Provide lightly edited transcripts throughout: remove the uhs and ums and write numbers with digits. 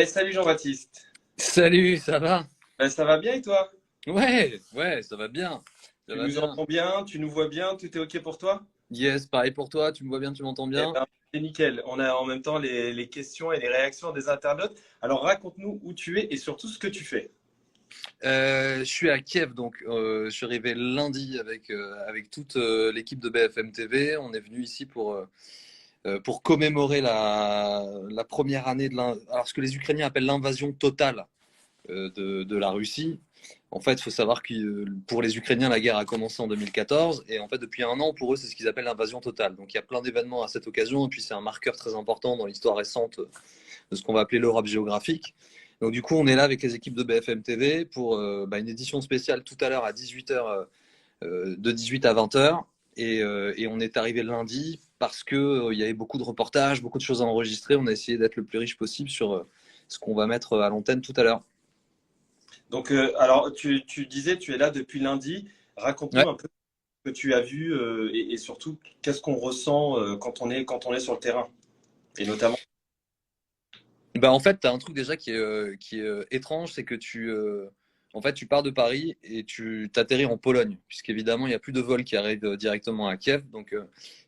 Salut Jean-Baptiste. Salut, ça va? Ça va bien et toi? Ouais, ça va bien. Ça Tu va nous bien. entends bien, tu nous vois bien, tout est OK pour toi? Yes, pareil pour toi, tu me vois bien, tu m'entends Eh bien? ben, c'est nickel. On a en même temps les questions et les réactions des internautes. Alors raconte-nous où tu es et surtout ce que tu fais. Je suis à Kiev, donc je suis arrivé lundi avec toute l'équipe de BFM TV. On est venu ici pour commémorer la première année alors ce que les Ukrainiens appellent l'invasion totale de la Russie. En fait, il faut savoir que pour les Ukrainiens, la guerre a commencé en 2014 et en fait, depuis un an, pour eux, c'est ce qu'ils appellent l'invasion totale. Donc, il y a plein d'événements à cette occasion et puis c'est un marqueur très important dans l'histoire récente de ce qu'on va appeler l'Europe géographique. Donc, du coup, on est là avec les équipes de BFM TV pour une édition spéciale tout à l'heure à 18h, de 18 à 20h. Et on est arrivé lundi parce que il y avait beaucoup de reportages, beaucoup de choses à enregistrer. On a essayé d'être le plus riche possible sur ce qu'on va mettre à l'antenne tout à l'heure. Donc alors tu disais tu es là depuis lundi. Raconte-nous Ouais. un peu ce que tu as vu et surtout qu'est-ce qu'on ressent quand on est sur le terrain et notamment. Bah en fait, tu as un truc déjà qui est étrange, c'est que en fait, tu pars de Paris et tu t'atterris en Pologne, puisqu'évidemment, il n'y a plus de vol qui arrive directement à Kiev. Donc,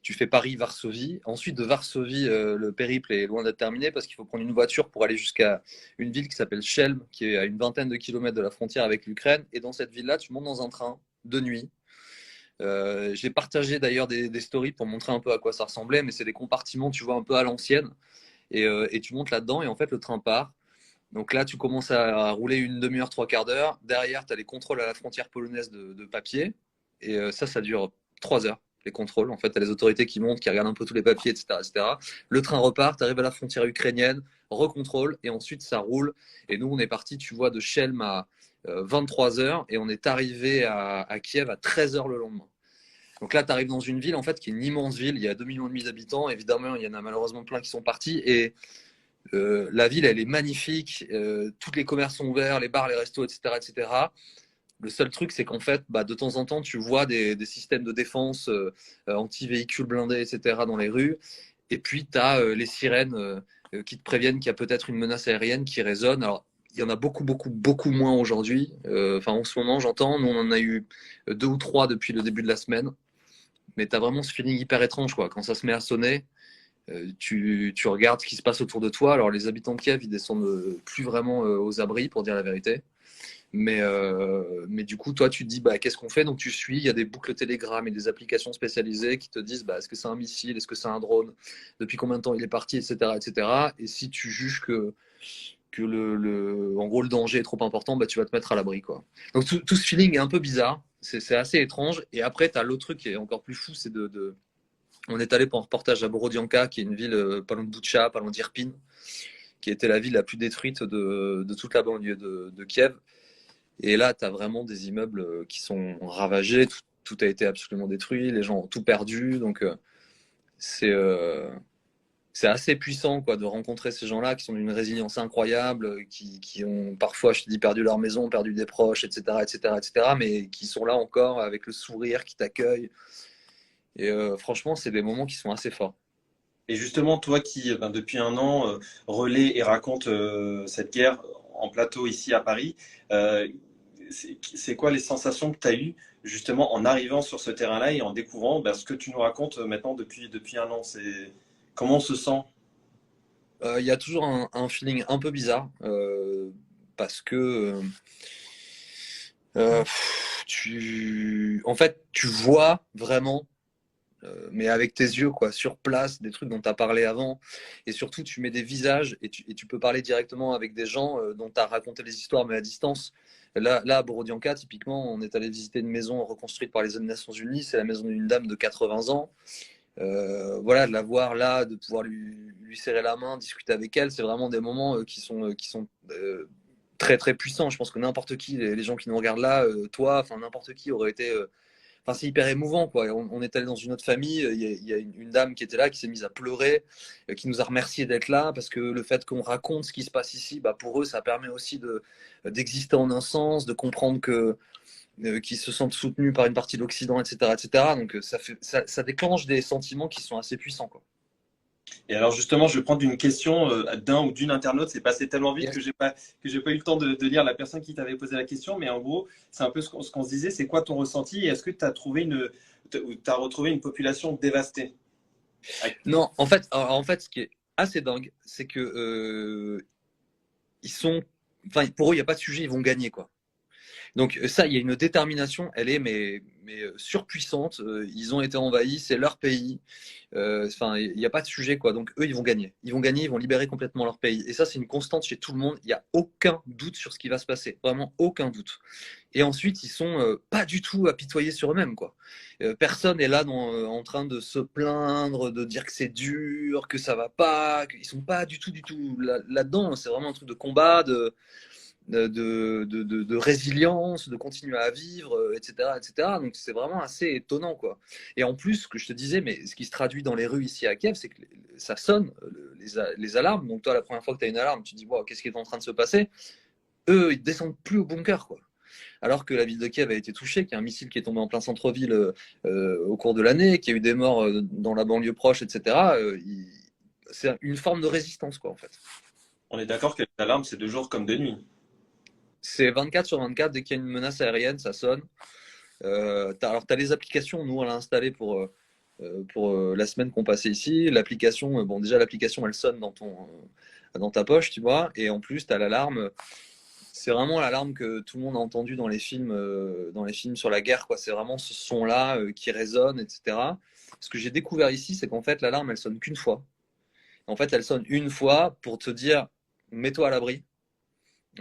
tu fais Paris-Varsovie. Ensuite, de Varsovie, le périple est loin d'être terminé parce qu'il faut prendre une voiture pour aller jusqu'à une ville qui s'appelle Chelm, qui est à une vingtaine de kilomètres de la frontière avec l'Ukraine. Et dans cette ville-là, tu montes dans un train de nuit. J'ai partagé d'ailleurs des stories pour montrer un peu à quoi ça ressemblait, mais c'est des compartiments, tu vois, un peu à l'ancienne et tu montes là-dedans et en fait le train part. Donc là, tu commences à rouler une demi-heure, trois quarts d'heure. Derrière, tu as les contrôles à la frontière polonaise de papier. Et ça dure 3 heures, les contrôles. En fait, tu as les autorités qui montent, qui regardent un peu tous les papiers, etc. etc. Le train repart, tu arrives à la frontière ukrainienne, recontrôle, et ensuite ça roule. Et nous, on est parti, tu vois, de Chelm à 23 heures, et on est arrivé à Kiev à 13 heures le lendemain. Donc là, tu arrives dans une ville en fait qui est une immense ville. Il y a 2,5 millions d'habitants. Évidemment, il y en a malheureusement plein qui sont partis. Et la ville, elle est magnifique. Tous les commerces sont ouverts, les bars, les restos, etc., etc. Le seul truc, c'est qu'en fait, bah, de temps en temps, tu vois des systèmes de défense anti-véhicules blindés, etc., dans les rues. Et puis, tu as les sirènes qui te préviennent qu'il y a peut-être une menace aérienne qui résonne. Alors, il y en a beaucoup, beaucoup, beaucoup moins aujourd'hui. Enfin, en ce moment, j'entends. Nous, on en a eu deux ou trois depuis le début de la semaine. Mais tu as vraiment ce feeling hyper étrange, quoi. Quand ça se met à sonner, tu regardes ce qui se passe autour de toi. Alors, les habitants de Kiev, ils descendent plus vraiment aux abris, pour dire la vérité. Mais du coup, toi, tu te dis, bah, qu'est-ce qu'on fait? Donc, tu suis. Il y a des boucles Telegram et des applications spécialisées qui te disent, bah, est-ce que c'est un missile? Est-ce que c'est un drone? Depuis combien de temps il est parti? Etc. etc. Et si tu juges que en gros, le danger est trop important, bah, tu vas te mettre à l'abri, quoi. Donc, tout ce feeling est un peu bizarre. C'est assez étrange. Et après, tu as l'autre truc qui est encore plus fou, c'est on est allé pour un reportage à Borodianka, qui est une ville pas loin de Boutcha, pas loin d'Irpin, qui était la ville la plus détruite de toute la banlieue de Kiev. Et là, tu as vraiment des immeubles qui sont ravagés, tout a été absolument détruit, les gens ont tout perdu. Donc, c'est euh, c'est assez puissant quoi, de rencontrer ces gens-là qui sont d'une résilience incroyable, qui ont parfois, je te dis, perdu leur maison, perdu des proches, etc., etc., etc., mais qui sont là encore avec le sourire, qui t'accueillent. Et franchement, c'est des moments qui sont assez forts. Et justement, toi qui, ben, depuis un an, relaie et raconte cette guerre en plateau ici à Paris, euh, c'est quoi les sensations que tu as eues justement en arrivant sur ce terrain-là et en découvrant ben, ce que tu nous racontes maintenant depuis un an? Comment on se sent? Il y a toujours un feeling un peu bizarre parce que en fait, tu vois vraiment, mais avec tes yeux, quoi, sur place, des trucs dont tu as parlé avant. Et surtout, tu mets des visages et tu peux parler directement avec des gens dont tu as raconté les histoires, mais à distance. Là, à Borodianka, typiquement, on est allé visiter une maison reconstruite par les Nations Unies. C'est la maison d'une dame de 80 ans. Voilà, de la voir là, de pouvoir lui serrer la main, discuter avec elle, c'est vraiment des moments qui sont très très puissants. Je pense que n'importe qui, les gens qui nous regardent là, toi, enfin n'importe qui aurait été. Enfin, c'est hyper émouvant, quoi. On est allé dans une autre famille, il y a une dame qui était là, qui s'est mise à pleurer, qui nous a remercié d'être là, parce que le fait qu'on raconte ce qui se passe ici, bah, pour eux, ça permet aussi d'exister en un sens, de comprendre qu'ils se sentent soutenus par une partie de l'Occident, etc., etc. Donc ça déclenche des sentiments qui sont assez puissants, quoi. Et alors justement, je vais prendre une question d'un ou d'une internaute. C'est passé tellement vite Yes. que j'ai pas eu le temps de lire la personne qui t'avait posé la question. Mais en gros, c'est un peu ce qu'on se disait. C'est quoi ton ressenti et est-ce que tu as trouvé t'as retrouvé une population dévastée? Non, en fait, ce qui est assez dingue, c'est que ils sont, enfin, pour eux, il n'y a pas de sujet, ils vont gagner, quoi. Donc ça, il y a une détermination, elle est mais surpuissante. Ils ont été envahis, c'est leur pays. Enfin, il n'y a pas de sujet, quoi. Donc eux, ils vont gagner. Ils vont gagner, ils vont libérer complètement leur pays. Et ça, c'est une constante chez tout le monde. Il n'y a aucun doute sur ce qui va se passer. Vraiment aucun doute. Et ensuite, ils sont pas du tout apitoyés sur eux-mêmes, quoi. Personne est là en train de se plaindre, de dire que c'est dur, que ça va pas. Ils sont pas du tout là-dedans. C'est vraiment un truc de combat, de résilience, de continuer à vivre, etc., etc. Donc c'est vraiment assez étonnant, quoi. Et en plus, ce que je te disais, mais ce qui se traduit dans les rues ici à Kiev, c'est que ça sonne, les alarmes. Donc toi, la première fois que tu as une alarme, tu te dis, wow, qu'est-ce qui est en train de se passer? Eux, ils descendent plus au bunker, quoi. Alors que la ville de Kiev a été touchée, qu'il y a un missile qui est tombé en plein centre-ville au cours de l'année, qu'il y a eu des morts dans la banlieue proche, etc. C'est une forme de résistance, quoi, en fait. On est d'accord que l'alarme, c'est de jour comme de nuit. C'est 24 sur 24, dès qu'il y a une menace aérienne, ça sonne. Alors, tu as les applications, nous, on l'a installé pour la semaine qu'on passait ici. L'application, bon, déjà, l'application, elle sonne dans ta poche, tu vois. Et en plus, tu as l'alarme. C'est vraiment l'alarme que tout le monde a entendu dans les films sur la guerre, quoi. C'est vraiment ce son-là qui résonne, etc. Ce que j'ai découvert ici, c'est qu'en fait, l'alarme, elle sonne qu'une fois. En fait, elle sonne une fois pour te dire, mets-toi à l'abri.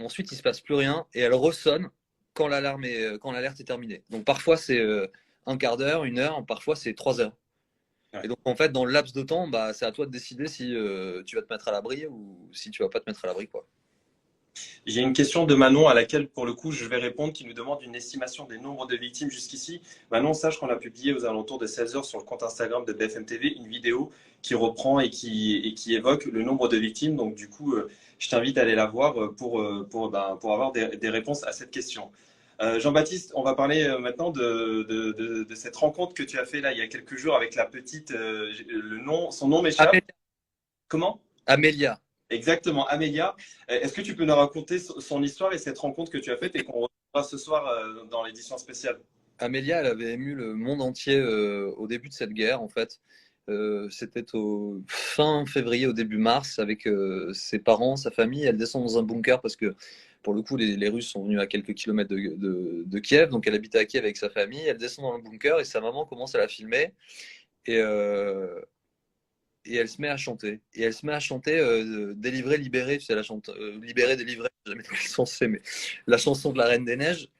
Ensuite, il se passe plus rien et elle ressonne quand l'alerte est terminée. Donc parfois c'est un quart d'heure, une heure, parfois c'est 3 heures. Ouais. Et donc en fait, dans le laps de temps, bah, c'est à toi de décider si tu vas te mettre à l'abri ou si tu vas pas te mettre à l'abri, quoi. J'ai une question de Manon à laquelle, pour le coup, je vais répondre, qui nous demande une estimation des nombres de victimes jusqu'ici. Manon, sache qu'on a publié aux alentours de 16 heures sur le compte Instagram de BFM TV une vidéo qui reprend et qui évoque le nombre de victimes. Donc, du coup, je t'invite à aller la voir pour avoir des réponses à cette question. Jean-Baptiste, on va parler maintenant de cette rencontre que tu as fait là il y a quelques jours avec la petite. Son nom m'échappe. Amélia, Comment? Amélia. Exactement, Amélia. Est-ce que tu peux nous raconter son histoire et cette rencontre que tu as faite et qu'on retrouvera ce soir dans l'édition spéciale? Amélia, elle avait ému le monde entier au début de cette guerre, en fait. C'était au fin février, au début mars, avec ses parents, sa famille. Elle descend dans un bunker parce que, pour le coup, les Russes sont venus à quelques kilomètres de Kiev. Donc, elle habitait à Kiev avec sa famille. Elle descend dans le bunker et sa maman commence à la filmer. Et, euh, et elle se met à chanter. Et elle se met à chanter Délivrer, libéré. Tu sais, la chante Libéré, délivré, j'ai jamais trop le sens c'est, mais la chanson de la Reine des Neiges.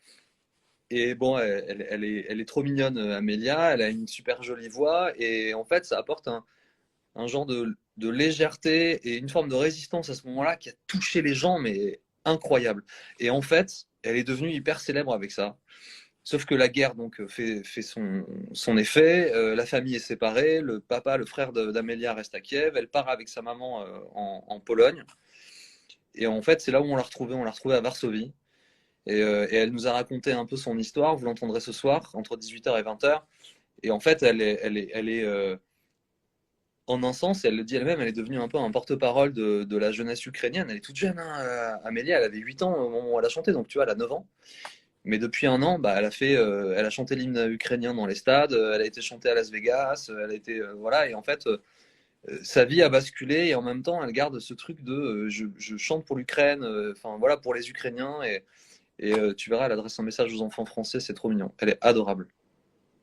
Et bon, elle est trop mignonne, Amélia. Elle a une super jolie voix. Et en fait, ça apporte un genre de légèreté et une forme de résistance à ce moment-là qui a touché les gens, mais incroyable. Et en fait, elle est devenue hyper célèbre avec ça. Sauf que la guerre donc fait son effet. La famille est séparée. Le papa, le frère d'Amélia reste à Kiev. Elle part avec sa maman en Pologne. Et en fait, c'est là où on l'a retrouvée. On l'a retrouvée à Varsovie. Et elle nous a raconté un peu son histoire. Vous l'entendrez ce soir, entre 18h et 20h. Et en fait, elle est en un sens, elle le dit elle-même, elle est devenue un peu un porte-parole de la jeunesse ukrainienne. Elle est toute jeune, hein, Amélia, elle avait 8 ans au moment où elle a chanté, donc tu vois, elle a 9 ans. Mais depuis un an, bah, elle a chanté l'hymne ukrainien dans les stades, elle a été chantée à Las Vegas, elle a été, voilà, et en fait, sa vie a basculé et en même temps, elle garde ce truc de je chante pour l'Ukraine, enfin voilà, pour les Ukrainiens, et tu verras, elle adresse un message aux enfants français, c'est trop mignon. Elle est adorable.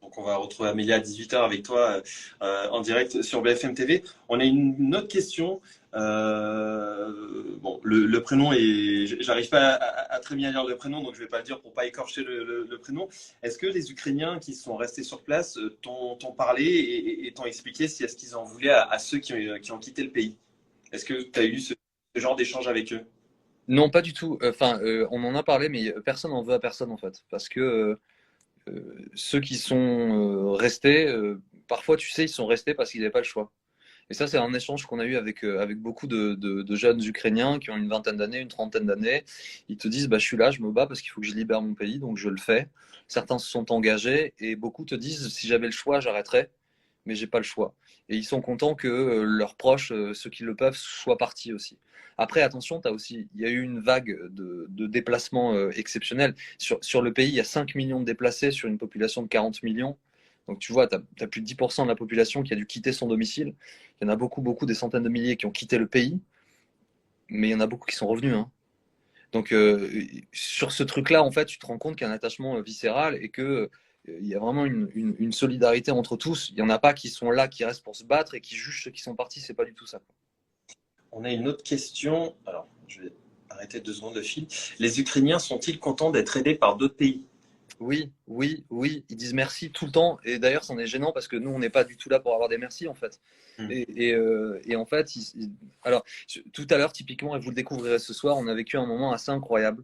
Donc, on va retrouver Amélia à 18h avec toi en direct sur BFM TV. On a une autre question. Bon, le prénom est. J'arrive pas à très bien lire le prénom, donc je vais pas le dire pour pas écorcher le prénom. Est-ce que les Ukrainiens qui sont restés sur place t'ont parlé et t'ont expliqué si est-ce qu'ils en voulaient à ceux qui ont quitté le pays? Est-ce que tu as eu ce genre d'échange avec eux? Non, pas du tout. Enfin, on en a parlé, mais personne n'en veut à personne en fait. Parce que ceux qui sont restés, parfois, tu sais, ils sont restés parce qu'ils n'avaient pas le choix. Et ça, c'est un échange qu'on a eu avec beaucoup de jeunes Ukrainiens qui ont une vingtaine d'années, une trentaine d'années. Ils te disent, bah, je suis là, je me bats parce qu'il faut que je libère mon pays, donc je le fais. Certains se sont engagés et beaucoup te disent, si j'avais le choix, j'arrêterais. mais j'ai pas le choix. Et ils sont contents que leurs proches, ceux qui le peuvent, soient partis aussi. Après, attention, il y a eu une vague de déplacements exceptionnels. Sur le pays, il y a 5 millions de déplacés sur une population de 40 millions. Donc tu vois, tu as plus de 10% de la population qui a dû quitter son domicile. Il y en a beaucoup, beaucoup, des centaines de milliers qui ont quitté le pays, mais il y en a beaucoup qui sont revenus, hein. Donc sur ce truc-là, en fait, tu te rends compte qu'il y a un attachement viscéral et que il y a vraiment une solidarité entre tous. Il n'y en a pas qui sont là, qui restent pour se battre et qui jugent ceux qui sont partis. C'est pas du tout ça. On a une autre question. Alors, je vais arrêter 2 secondes de fil. Les Ukrainiens sont-ils contents d'être aidés par d'autres pays? Oui, oui, oui, ils disent merci tout le temps. Et d'ailleurs, c'en est gênant parce que nous, on n'est pas du tout là pour avoir des merci, en fait. Hmm. Et en fait, alors, tout à l'heure, typiquement, et vous le découvrirez ce soir, on a vécu un moment assez incroyable.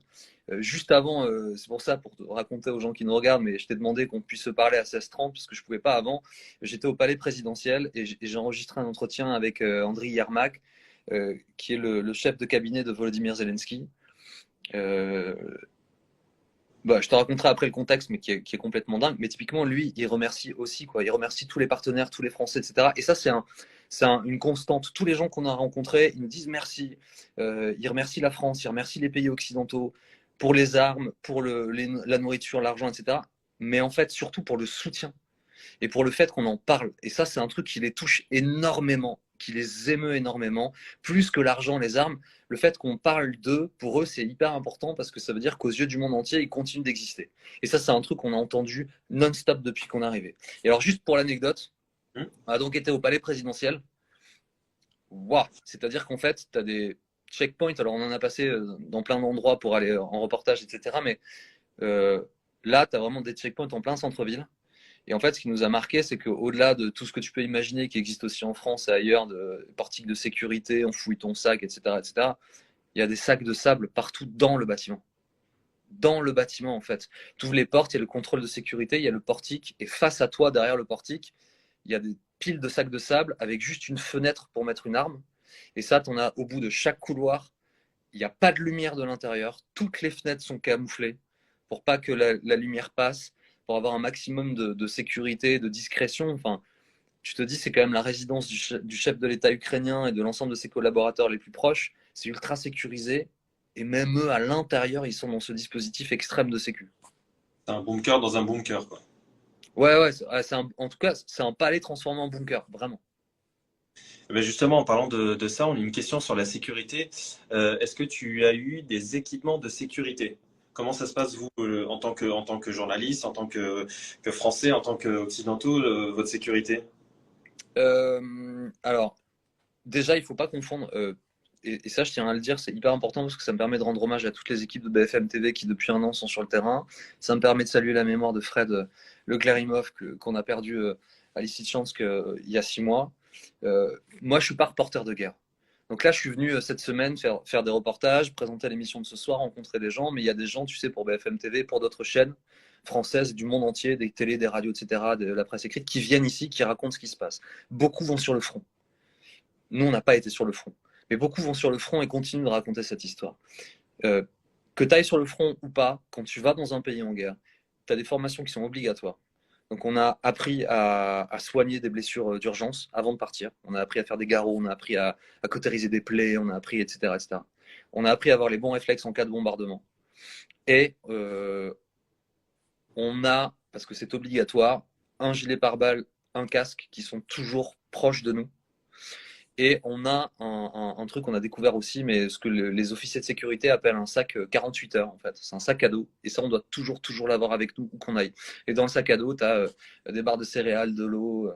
Juste avant, c'est pour ça, pour te raconter aux gens qui nous regardent, mais je t'ai demandé qu'on puisse se parler à 16h30 parce que je ne pouvais pas avant. J'étais au palais présidentiel et j'ai enregistré un entretien avec Andriy Yermak, qui est le chef de cabinet de Volodymyr Zelensky. Euh, Bah, je te raconterai après le contexte, mais qui est complètement dingue. Mais typiquement, lui, il remercie aussi, quoi. Il remercie tous les partenaires, tous les Français, etc. Et ça, une constante. Tous les gens qu'on a rencontrés, ils nous disent merci. Ils remercient la France, ils remercient les pays occidentaux pour les armes, pour la nourriture, l'argent, etc. Mais en fait, surtout pour le soutien et pour le fait qu'on en parle. Et ça, c'est un truc qui les touche énormément, qui les émeut énormément, plus que l'argent, les armes. Le fait qu'on parle d'eux, pour eux, c'est hyper important parce que ça veut dire qu'aux yeux du monde entier, ils continuent d'exister. Et ça, c'est un truc qu'on a entendu non-stop depuis qu'on est arrivé. Et alors, juste pour l'anecdote, Hmm. on a donc été au palais présidentiel. Waouh! C'est-à-dire qu'en fait, tu as des checkpoints. Alors, on en a passé dans plein d'endroits pour aller en reportage, etc. Mais euh, là, tu as vraiment des checkpoints en plein centre-ville. Et en fait, ce qui nous a marqué, c'est qu'au-delà de tout ce que tu peux imaginer qui existe aussi en France et ailleurs, de portiques de sécurité, on fouille ton sac, etc., etc., il y a des sacs de sable partout dans le bâtiment. Dans le bâtiment, en fait. Tu ouvres les portes, il y a le contrôle de sécurité, il y a le portique, et face à toi, derrière le portique, il y a des piles de sacs de sable avec juste une fenêtre pour mettre une arme. Et ça, tu en as au bout de chaque couloir. Il n'y a pas de lumière de l'intérieur. Toutes les fenêtres sont camouflées pour pas que la lumière passe, pour avoir un maximum de sécurité, de discrétion. Enfin, tu te dis, c'est quand même la résidence du chef de l'État ukrainien et de l'ensemble de ses collaborateurs les plus proches. C'est ultra sécurisé. Et même eux, à l'intérieur, ils sont dans ce dispositif extrême de sécu. C'est un bunker dans un bunker, quoi. Ouais, ouais, en tout cas, c'est un palais transformé en bunker, vraiment. Eh ben justement, en parlant de ça, on a une question sur la sécurité. Est-ce que tu as eu des équipements de sécurité? Comment ça se passe, vous, en tant que journaliste, en tant que Français, en tant qu'Occidentaux, votre sécurité? Alors, déjà, il ne faut pas confondre, et ça je tiens à le dire, c'est hyper important parce que ça me permet de rendre hommage à toutes les équipes de BFM TV qui depuis un an sont sur le terrain. Ça me permet de saluer la mémoire de Fred Leclerimoff qu'on a perdu à Lysychansk il y a 6 mois. Moi je suis pas reporter de guerre. Donc là je suis venu cette semaine faire des reportages, présenter l'émission de ce soir, rencontrer des gens, mais il y a des gens, tu sais, pour BFM TV, pour d'autres chaînes françaises du monde entier, des télés, des radios, etc., de la presse écrite, qui viennent ici, qui racontent ce qui se passe. Beaucoup vont sur le front. Nous, on n'a pas été sur le front. Mais beaucoup vont sur le front et continuent de raconter cette histoire. Euh, que tu ailles sur le front ou pas, quand tu vas dans un pays en guerre, tu as des formations qui sont obligatoires. Donc on a appris à soigner des blessures d'urgence avant de partir. On a appris à faire des garrots, on a appris à cautériser des plaies, on a appris, etc., etc. On a appris à avoir les bons réflexes en cas de bombardement. Et on a, parce que c'est obligatoire, un gilet pare-balles, un casque qui sont toujours proches de nous. Et on a un truc qu'on a découvert aussi, mais ce que les officiers de sécurité appellent un sac 48 heures, en fait. C'est un sac à dos. Et ça, on doit toujours, toujours l'avoir avec nous où qu'on aille. Et dans le sac à dos, tu as des barres de céréales, de l'eau,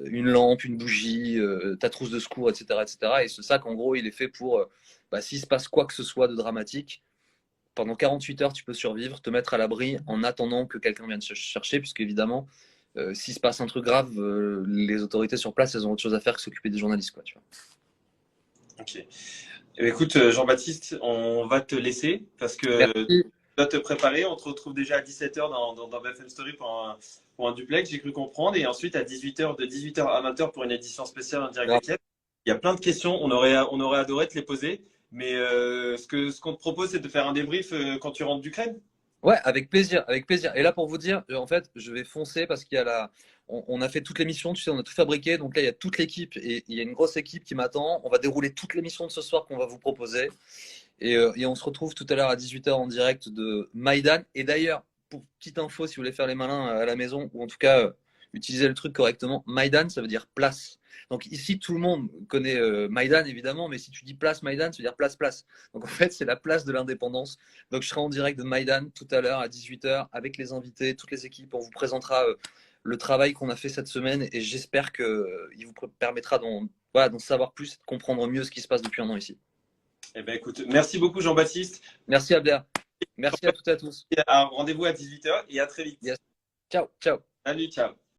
une lampe, une bougie, ta trousse de secours, etc., etc. Et ce sac, en gros, il est fait pour, s'il se passe quoi que ce soit de dramatique, pendant 48 heures, tu peux survivre, te mettre à l'abri en attendant que quelqu'un vienne te chercher, puisque évidemment, s'il se passe un truc grave, les autorités sur place, elles ont autre chose à faire que s'occuper des journalistes, quoi, tu vois. Ok. Eh bien, écoute, Jean-Baptiste, on va te laisser parce que tu Merci. dois te préparer. On te retrouve déjà à 17h dans BFM Story pour un duplex, j'ai cru comprendre. Et ensuite à 18h, de 18h à 20h pour une édition spéciale en direct de Kiev. Il y a plein de questions. On aurait adoré te les poser. Mais ce qu'on te propose, c'est de faire un débrief quand tu rentres d'Ukraine. Ouais, avec plaisir, avec plaisir. Et là, pour vous dire, en fait, je vais foncer parce qu'il y a on a fait toute l'émission, tu sais, on a tout fabriqué. Donc là, il y a toute l'équipe et il y a une grosse équipe qui m'attend. On va dérouler toute l'émission de ce soir qu'on va vous proposer. Et on se retrouve tout à l'heure à 18h en direct de Maïdan. Et d'ailleurs, pour petite info, si vous voulez faire les malins à la maison, ou en tout cas utiliser le truc correctement, Maïdan, ça veut dire place. Donc ici, tout le monde connaît Maïdan, évidemment, mais si tu dis place Maïdan, ça veut dire place, place. Donc en fait, c'est la place de l'indépendance. Donc je serai en direct de Maïdan tout à l'heure à 18h avec les invités, toutes les équipes. On vous présentera le travail qu'on a fait cette semaine et j'espère qu'il vous permettra voilà, d'en savoir plus et de comprendre mieux ce qui se passe depuis un an ici. Eh ben, écoute, merci beaucoup Jean-Baptiste. Merci Abder. Merci à toutes et à tous. Rendez-vous à 18h et à très vite. Yes. Ciao, ciao. Salut, ciao.